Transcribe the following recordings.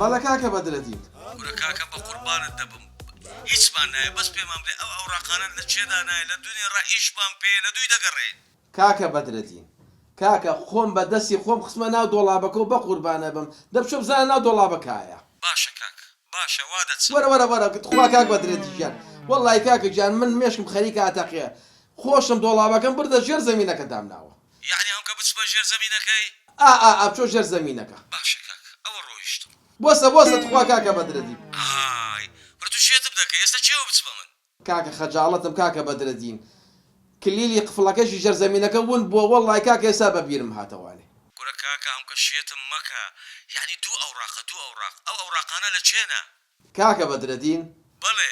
بەڵێ کاکە بەدرەدین ورە کاکە بە قوربانت دەبم هیچمان نایە بەس پێمان بڵێ ئەو ئەوڕاقانە لە چێدا نایە لە دوێنێ ڕائیشمان پێ لە دوی دەگەڕێن کاکە بەدرەدین کاکە خۆم بە دەستی خۆم خستمە ناو دۆڵابەکە و بە قوربانە بم دەبچۆ بزانە ناو دۆڵابەکایە باشە کاک باشە وا دەچم وەرە خوا کاک بەدرەدی گیان وەڵای کاکە گیان من مێشکم خەریکە ئاتەقیە خۆشم دۆڵابەکەم بردە ژێر زەمینەکە دامناوە یعنی ئەم کە بچمە ژێر زەمینەکەی بچۆ ژێر زەمینەکە باشە کاک ئەوە ڕۆیشتم بۆسە تخوا کاکە بەدرەدی ئای بڕ تو شێتم دەکەی ئێستا چێوە بچمە من کاکە خەجاڵەتم کاکە بەدرەدین کلیلی قفڵەکەشی ژێر زەمینەکە ون بۆ وەڵای کاکە ئێستا بەبیرم هاتەوانێ گورە کاکە ئەم کە شێتم مەکە یعنی دوو ئەوڕاق ئەو ئەوڕاقانە لە چێنە کاکە بەدرەدین بەڵێ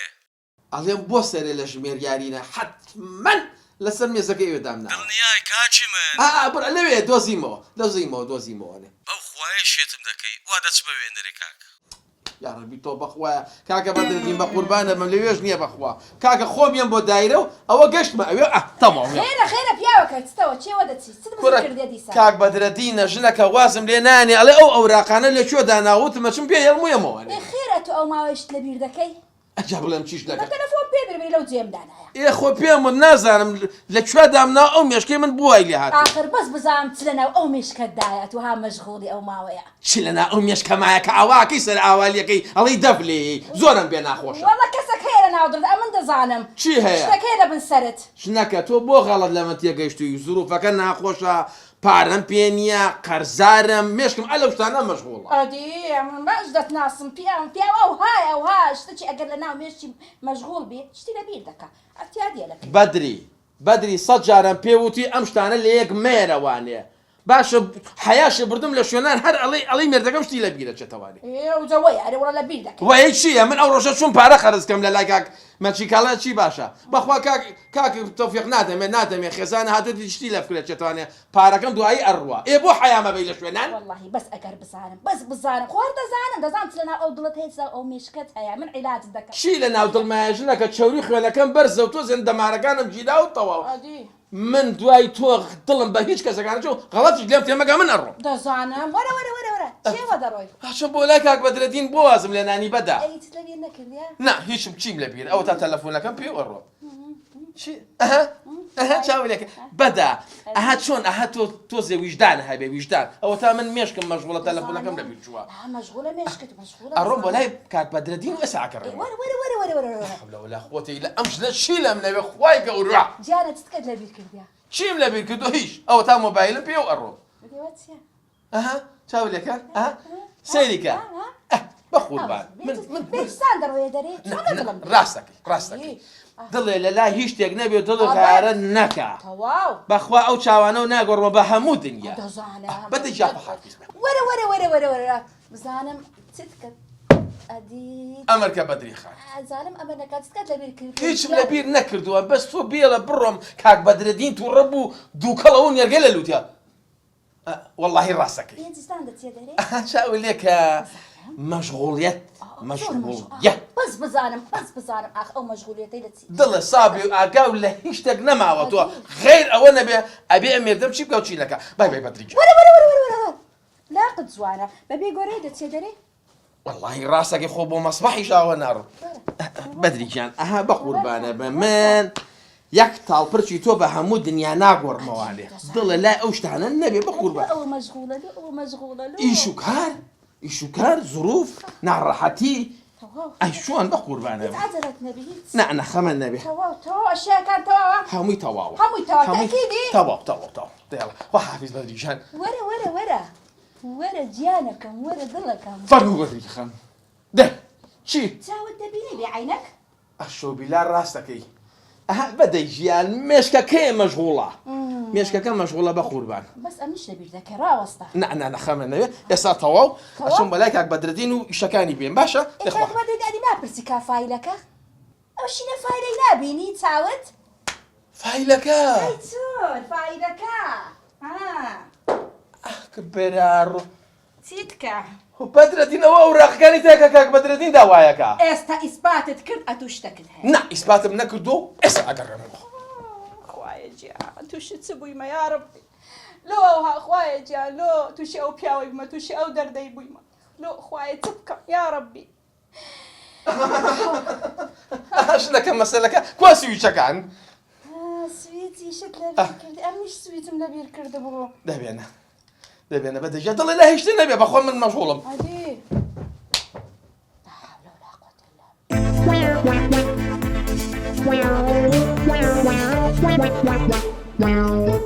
ئەڵێم بۆ سەرێ لە ژمێریارینە حتمەن لەسەر مێزەکە ئێوەدامنا دڵنیای کاچی من بڕ لەوێ دۆزیمەوە بەو خوایە شێتم دەکەی وا دەچمە وێندەرێ کاک یاڕەبی تۆ بەخوایە کاکە بەدرەدین بە قوربانە بم لەوێژ نییە بەخوا کاکە خۆمیان بۆ دایرە و ئەوە گەشتمە ئەوێ تەماڵ خێرە پیاوەکە چتەوە چێوە دەچیت کاک بەدرەدینە ژنەکە وازم لێ نانێ ئەڵێ ئەو ئەوراقانە لەکوێ داناوتمە چم پێ هێڵموویەمەوە خێرە تو ئەو ماوەشت لەبیر دەکەی ئەجا بڵێم چیش دەکەم تەلەفۆن پێ دەبێ لەو جێمدانایە خۆ پێم نازانم لەکوێ دامنا ئەو مێشکەی من بووای لێ هات ئاخر بەس بزانم چ لەناو ئەو مێشکەتدایە تو ها مەشغوڵی ئەو ماوەیە چی لەنا ئەو مێشکەمایە کە ئاواکەی سەر ئاوالیەکەی ئەڵی دەفلێ زۆرم پێ ناخۆشە وەڵا کەسێک هەیە لە ناودرد ئەمن دەزانم چی هەیە شتەکەی لە بن سەرت ژنەکە تۆ بۆ غەڵەت لەمە تێگەیشتووی زروفەکە ناخۆشە پارەم پێ نییە قەرزارم مێشکم ئەلە شتانە مەشغوڵە ئەدی من باش دەتناسم پیاوە ئەوها شتێکی ئەگەر لە ناو مێشتی مەشغوڵ بێ شتی لەبیر دەکا ئەتیادیە لەکە بەدری 100 جارم پێوتی ئەم شتانە لە یەک مێرەوانێ باشە حیاشە بردم لە شوێنان هەر ئەڵی مێردەکەم شتی لەبیرە چێتەوانێ جەوەی ئەرێوەڵە لەبیر دەکە وای چییە من ئەو ڕۆژە چون پارە خەرزکەم لە لای کاک مەچیکاڵە چی باشە بەخوا کاک تۆفیق نادەمێ خێزانە هاتووی شتی لە فکرێت چێتوانێ پارەکەم دوایی ئەڕوە بۆ حیامە بەی لە شوێنان واللهی بەس ئەگەر بزانم خوار دەزانم چ لەناو ئەو دڵت هەیە ئەو مێشکەت هەیە من عیلاج دەکەم چی لە ناو دڵمایە ژنەکە چەوری خوێنەکەم بەرزە و تۆ دەمارەکانم جیدا و تەواو من دوای تۆ دڵم بە هیچ کەسەکانە غەڵەتیش لێم تێمەگە من ئەڕۆ دەزانم وەرە چێوە دەڕۆی باشە بۆ لای کاک بەدرەدین بۆ وازم لێ نانی بەدا لەبیر نەکردیە نا هیچم چیم لەبیر ئەوە تا تەلەفۆنەکەم پێ ئەڕۆ چاولێکە بەدا چۆن تۆ زێ ویژدان هەبێ ویژدان ئەوە تا من مێشکم مەشغوڵە تەلەفۆنەکەم لەبیر چووە ئەڕۆ بۆ لای کاک بەدرەدین و ئێساکەڕێ وەرە خۆتی لە ئەم ژنە چی لەم نەوێ خوای گەورە جارە چتکەت لەبیر کردیە چیم لەبیر کردو هیچ ئەوە تا مۆبایلم پێ و ئەڕۆ چاولێکە سەیریکە بە قوربان ڕاستەکەی دڵێ لە لای هیچ شتێک نەبێ دڵی غارە نەکە بەخوا ئەو چاوانە و ناگۆڕمە بە هەموو دنیا بەدە جا بەحافیز وەرە بزانم چتکەت ئەمەرکە بەدری خان زانم ئەمە نەکات لەبیر کرد هیچم لەبیر نەکردووە بەس تۆ بێڵە بڕۆم کاک بەدرەدین تو ڕەبوو دووکەڵەوە نێرگە لە لووتیا واللهی ڕاستەکەی چاولێکە مەشغوڵیەت بەس بزانم ئاخ ئەو مەشغوڵیەتەی دەچی دڵە سابی و ئاگاو لە هیچ شتێک نەماوە تۆ غیر ئەوە نەبێ ئەبێ ئەمێردەم چی بکە و چی نەکە بای بەدریج لاقت جوانە بەبێ گۆرەی دەچێ دەرێ واللهی ڕاستەکەی خۆ بۆ مەسبەحی شاوە ناڕم بەدریجان بە قوربانە بە من یەک تاڵپرچی تۆ بە هەموو دنیا ناگۆڕمەوانێ دڵە لای ئەو شتانە نەبێ بە قوربان ئیش و کار زروف ناڕەحەتی ئەی شوان بە قوربانە نەخەمە نەبێ هەمووی تەواوە تەواو خوا حافیز بەدریجان وەرە گیانەکەم وەرە دڵەکەم فەرموو بەدری خەم دە چی چاوت دەبینی بێ عینەک ئەشۆبیلا ڕاستەکەی بەدەی ژیان مێشکەکەی مێشکەکە مەشغوڵە بە قوربان بەس ئەمیش لەبیر دەکە ڕاوەستە نەخەمە نەوێ ئێستا تەواو ئەچۆم بەلای کاک بەدرەدین و ئیشەکانی بێن باشە دەخوادی ناپرسی کا فایلەکە ئەو شینە فایلەی نابینی چاوت فایلەکە بێرارڕ چیتکە بەدرەدینەوە ئەو ڕاقەکانی تێکە کاک بەدرەدین داوایەکە ئێستا ئیسپاتت کرد ئەتوو شتەکت هەیە نا ئیسپاتم نەکردو ئێستا ئەگەڕێمەوە خوایە گیان تووشت چ بوویمە یا ڕەبی لۆ خوایە گیان لۆ تووشی ئەو پیاوەی بوومە تووشی ئەو دەردەی بوویمە لو خوای تبكى يا ربي شنك مسألة كوا سويتشا كان سويتي شت لبير كردي أم مش سويت ملبير كردي بابا دابي أنا بدي جات الله لا هشتنا بيا بخون من مشغولم عادي لا حول ولا قوة إلا بالله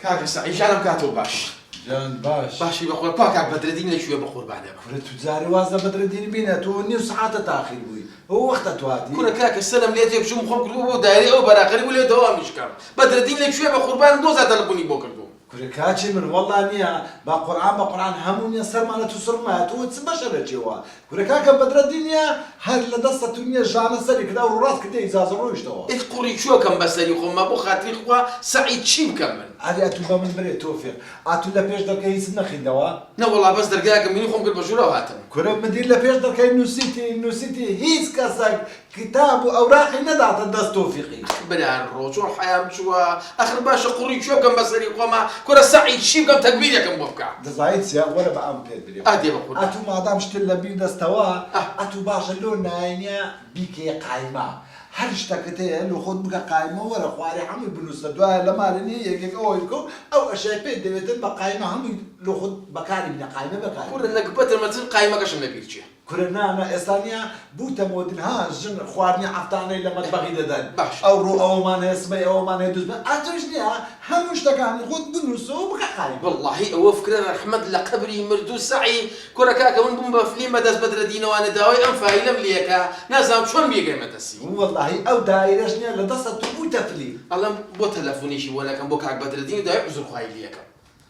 كاك سعيد جانم كاتو باش جان باش باشي بخور كاك بدر الدين ليش شويه بخور بعدها فرت تزاري وازا بدر الدين بيناتو نيو ساعات تاخير بوي هو وقت تواتي كنا كاك السلام ليتي بشو مخم كتبو دايري او براقري ولا دوام مشكل بدر الدين ليش شويه بخور بان دوزا تلقوني بوكردو كل كاتشي من والله نيا بقرآن همون يسر مالتو سرماتو تسبشر جوا كل كاك بدر الدنيا هاد لدسة الدنيا جانا سري كده وراس كده إزاز رويش توا إيه قوري شو كم بس اللي خو ما بو خاطري خوا سعيد شي مكمل علي أتوبا من بري توفيق أتو لبيش در كي سنة خدوا لا والله بس درجاك مني خم قلب جورا وهاتم كل مدير لبيش در كي نسيتي هيس كاسك كتاب وأوراقي ندعت الدست توفيقي بلا الروج والحياة شو آخر باش قوري شو كم بس اللي خو ما كرة سعيد شي كم تكبير يا كم بوكا دزايد سيا ولا بقام بيت بليو أدي بقول أتو ما دام شتلا بيد استوا أتو باش اللون ناينيا بيكي قايمة هرش تكتي لو خد بقى قايمة ولا خواري حمي بنوس دوا لما رني يجيك أويلكم أو أشياء بيت دبتن بقايمة هم لو خد بكاري من قايمة بكاري كل إنك بتر ما تصير قايمة كشم نبيرتشي كلنا أنا إسانيا بوتا موديل ها جن خوارني عفتاني لما تبغي ددن باش. أو رو أو ما نسمي أو ما ندوز أتوجنيها هم مش تكاني خد بنوسو بقى قايمة والله هو فكرنا أحمد لقبري مردو سعي كرة كاكا ونبوم بفليمة داس بدر دينا وانا داوي أنفاي لم ليكا نازم شون بيجي متسي والله أو دايرشنيا لدسة بوتا فلي الله بو تلفوني شي ولا كان بوكاك بدر دينا داوي عذر خاي ليكا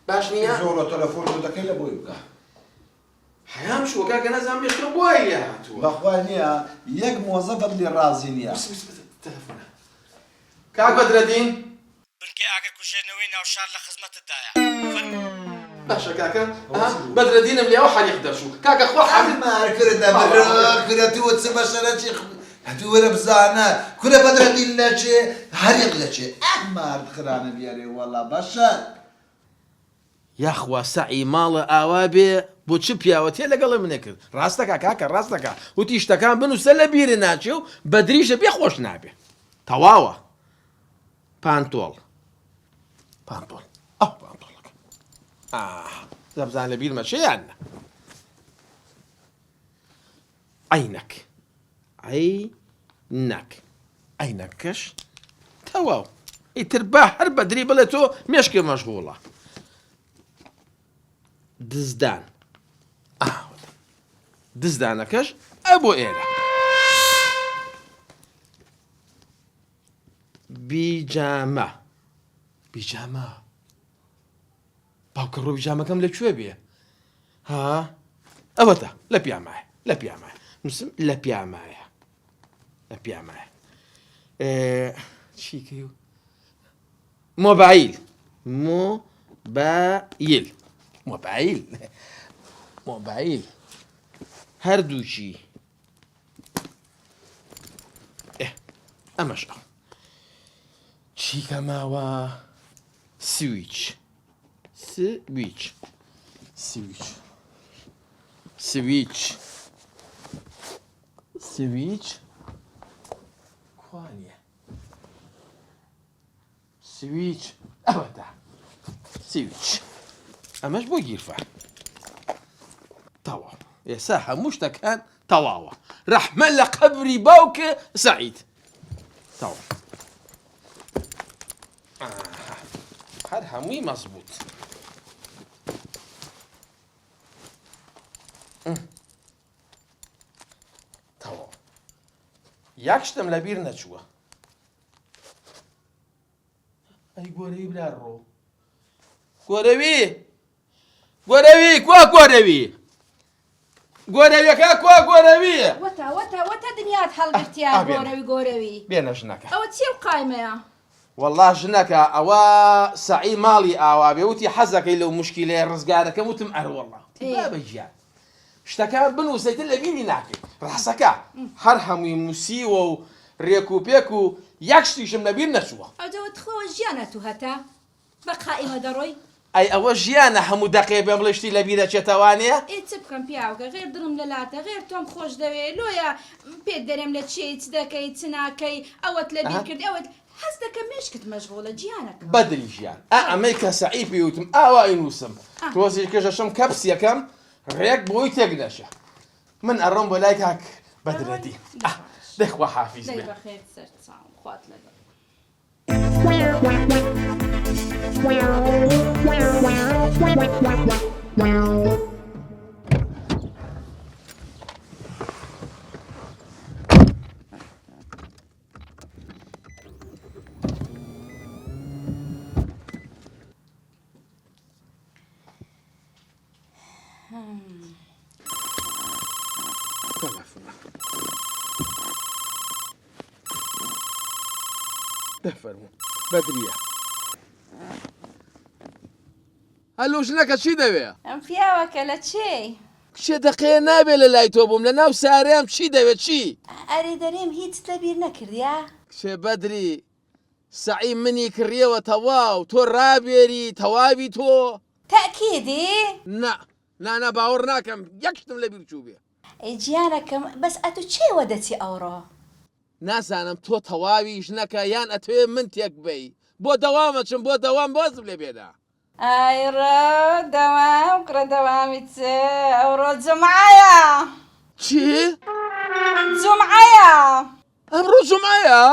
باش نيا زورو تلفون ودكيلا بويبقى حيام شو كاكا نازم يشرب وايا هاتوا بخوانيا يك موظف اللي رازينيا بس تلفونه كاك بدر دين بنكي اگر كوشي نوينا وشار لخدمة الدايع باشا كاكا بدر دين ملي واحد يقدر شو كاكا خو حبيب ما كردا مرة كردا وتسمى شراتي هتو ولا بزانا كل بدر دين لا شيء هريق لا شيء ما خرانا بياري والله باشا يا اخوا سعي مال اوابي بو تشبياوتي لقل منك راستك كاكا راستك وتيشتكان بنو سلبير ناتشو بدريش بيخوش نابي تواوا بانتول بانتول بانتولك زبزان لبير ماشي عنا عينك عينكش تواو يترباح هر بدري بلتو مشكل مشغوله دزدان دزدانكش ابو ايلا بيجامه باوكرو بيجامه كم لك شوي بيه ها اوتا لا بيجامه مسلم لا بيجامه شيكيو موبايل هردوشي امش شيكا ماوا سويتش كوانيا سويتش ابدا سويتش امش بو يرفع توا يا ساحة مشتكان تواوا راح ملا قبري باوك سعيد توا هذا مي مظبوط توا ياكشتم لبير نشوه اي قوري بلا الرو قوري كوا قوري كوا قوري وتا دنيات حلقتي يا قوروي بينا جناكا او تسير قايمه يا والله جناكا اوا سعي مالي اوا بيوتي حزك لو مشكله رزقارك متم والله باب الجاد اشتكى بنو سيت اللي ناكي راح سكا حرحمي مسيو ريكو بيكو يكشتي شم نبير نشوه ادو تخو جانتو هتا بقائمه دروي ئەی ئەوە ژیانە هەموو دەقێ بێم بڵشتی لە بیرە چێتەوانەیە؟ ئێ چ بکەم پیاوەکە غێر درم لە لاتە غێر تۆم خۆش دەوێ لۆیە پێت دەرێم لە چی چ دەکەی چ ناکەی ئەوەت لە بیر کرد ئەوەت حەز دەکەم مێشکت مەشغوڵە گیانەکە بەدری ژیان ئەمەی کە سەعی پێوتم ئاوا ئینووسم تۆزی کەژەشم کەپس یەکەم ڕێک بۆی تێک نەشە من ئەڕۆم بۆ لای کاک بەدرەدی دەخوا حافیز بێ بەخێر سەر چاوم خوات لەگەڵ دەفەرموو بەدریە هەلو ژنەکە چی دەوێ؟ ئەم پیاوەکە لە چێ؟ کشێ دەقەیە نابێت لە لای تۆ بووم لە ناو سارەیەم چی دەوێت چی؟ ئەرێ دەرێم هیچ لەبیر نەکردیا؟ کشێ بەدری سعی منی کڕیەوە تەواو تۆ ڕابێری تەواوی تۆ تەکیدی؟ نانە باوەڕ ناکەم یەکشتم لە بیر چوو بێ ئەی گیانەکەم بەس ئەتو چێوە دەچی ئەوڕۆ؟ نازانم تۆ تەواوی ژنەکە یان ئەتوێ من تێک بی بۆ دەوامەچم بۆ دەوام بازم لێ بێدا ئایڕە دەوام کڕە دەوامی چێ ئەوڕۆ جمعایە چی؟ جمعایە ئەمڕۆ جومعەیە؟